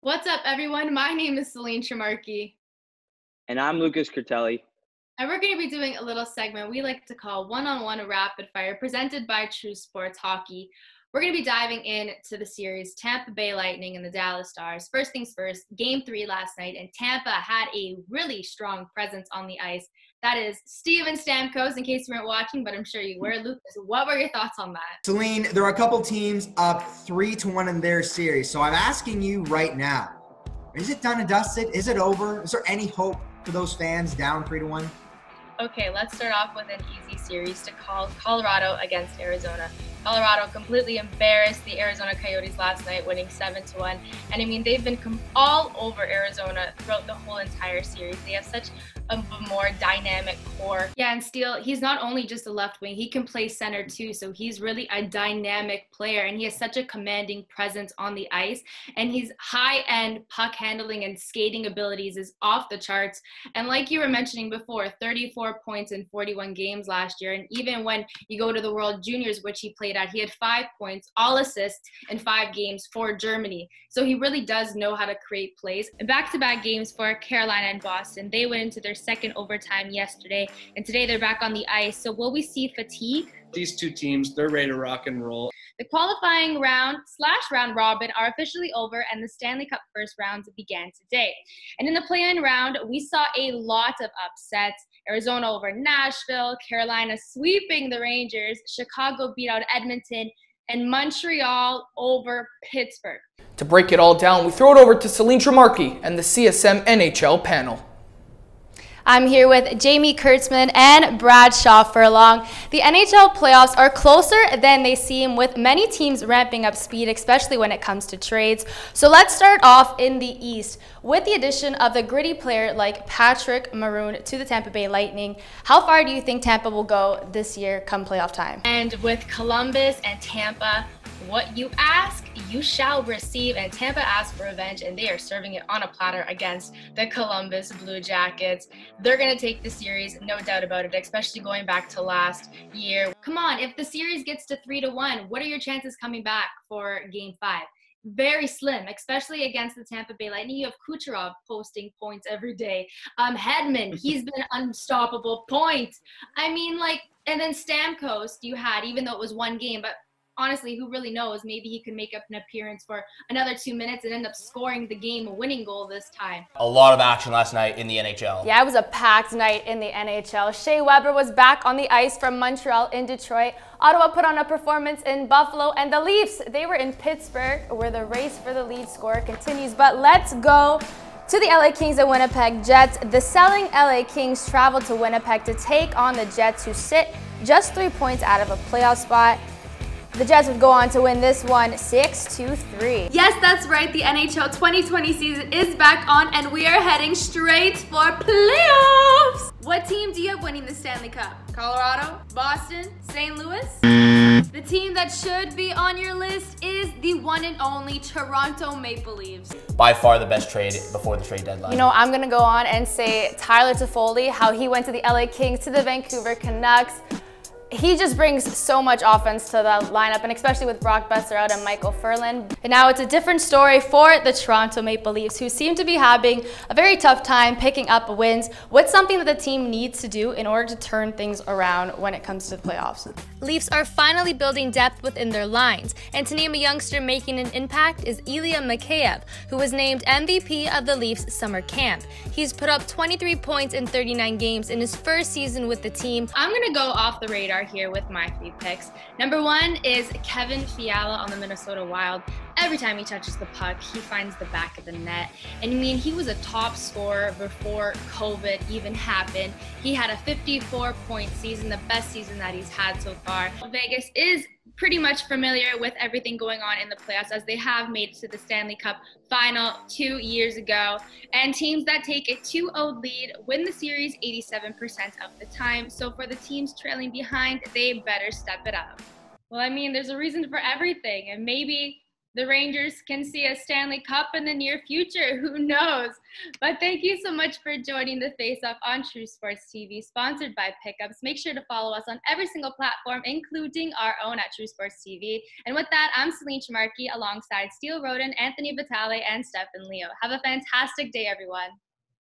What's up, everyone? My name is Celine Trimarchi, And I'm Lucas Curtelli. and we're going to be doing a little segment we like to call One-on-One Rapid Fire, presented by True Sports Hockey. We're going to be diving into the series Tampa Bay Lightning and the Dallas Stars. First things first, Game 3 last night, and Tampa had a really strong presence on the ice. That is Steven Stamkos, in case you weren't watching, but I'm sure you were. Lucas, what were your thoughts on that? Celine, there are a couple teams up 3-1 in their series. So I'm asking you right now, is it done and dusted? Is it over? Is there any hope for those fans down 3-1? Okay, let's start off with an easy series to call Colorado against Arizona. Colorado completely embarrassed the Arizona Coyotes last night, winning 7-1. And I mean, they've been all over Arizona throughout the whole entire series. They have such a more dynamic core. Yeah, and Steele, he's not only just a left wing, he can play center too. So he's really a dynamic player, and he has such a commanding presence on the ice. And his high-end puck handling and skating abilities is off the charts. And like you were mentioning before, 34 points in 41 games last year. And even when you go to the World Juniors, which he played at, he had 5 points, all assists in 5 games for Germany. So he really does know how to create plays. And back-to-back games for Carolina and Boston. They went into their second overtime yesterday, and today they're back on the ice. So will we see fatigue? These two teams, they're ready to rock and roll. The qualifying round/round robin are officially over, and the Stanley Cup first rounds began today. And in the play-in round, we saw a lot of upsets. Arizona over Nashville, Carolina sweeping the Rangers, Chicago beat out Edmonton, and Montreal over Pittsburgh. To break it all down, we throw it over to Celine Trimarchi and the CSM NHL panel. I'm here with Jamie Kurtzman and Brad Shaw Furlong. The NHL playoffs are closer than they seem, with many teams ramping up speed, especially when it comes to trades. So let's start off in the East. With the addition of the gritty player like Patrick Maroon to the Tampa Bay Lightning, how far do you think Tampa will go this year come playoff time? And with Columbus and Tampa, what you ask, you shall receive. And Tampa asked for revenge, and they are serving it on a platter against the Columbus Blue Jackets. They're going to take the series, no doubt about it, especially going back to last year. Come on, if the series gets to 3-1, what are your chances coming back for Game 5? Very slim, especially against the Tampa Bay Lightning. You have Kucherov posting points every day. Hedman, he's been unstoppable. Point. I mean, and then Stamkos you had, even though it was one game, but honestly, who really knows? Maybe he could make up an appearance for another 2 minutes and end up scoring the game-winning goal this time. A lot of action last night in the NHL. Yeah, it was a packed night in the NHL. Shea Weber was back on the ice from Montreal in Detroit. Ottawa put on a performance in Buffalo, and the Leafs, they were in Pittsburgh, where the race for the lead scorer continues. But let's go to the LA Kings and Winnipeg Jets. The selling LA Kings traveled to Winnipeg to take on the Jets, who sit just 3 points out of a playoff spot. The Jets would go on to win this one 6-3. Yes, that's right. The NHL 2020 season is back on, and we are heading straight for playoffs. What team do you have winning the Stanley Cup? Colorado, Boston, St. Louis? The team that should be on your list is the one and only Toronto Maple Leafs. By far the best trade before the trade deadline. You know, I'm going to go on and say Tyler Toffoli, how he went to the LA Kings, to the Vancouver Canucks. He just brings so much offense to the lineup, and especially with Brock Besser out and Michael Furlan. And now it's a different story for the Toronto Maple Leafs, who seem to be having a very tough time picking up wins. What's something that the team needs to do in order to turn things around when it comes to the playoffs? Leafs are finally building depth within their lines, and to name a youngster making an impact is Ilya Mikheyev, who was named MVP of the Leafs summer camp. He's put up 23 points in 39 games in his first season with the team. I'm going to go off the radar here with my 3 picks. Number 1 is Kevin Fiala on the Minnesota Wild. Every time he touches the puck, he finds the back of the net. And I mean, he was a top scorer before COVID even happened. He had a 54-point season, the best season that he's had so far. Vegas is pretty much familiar with everything going on in the playoffs, as they have made it to the Stanley Cup final 2 years ago. And teams that take a 2-0 lead win the series 87% of the time. So for the teams trailing behind, they better step it up. Well, I mean, there's a reason for everything, and maybe the Rangers can see a Stanley Cup in the near future. Who knows? But thank you so much for joining the Face Off on True Sports TV, sponsored by Pickups. Make sure to follow us on every single platform, including our own at True Sports TV. And with that, I'm Celine Trimarchi alongside Steele Roden, Anthony Vitale, and Stefan Leo. Have a fantastic day, everyone.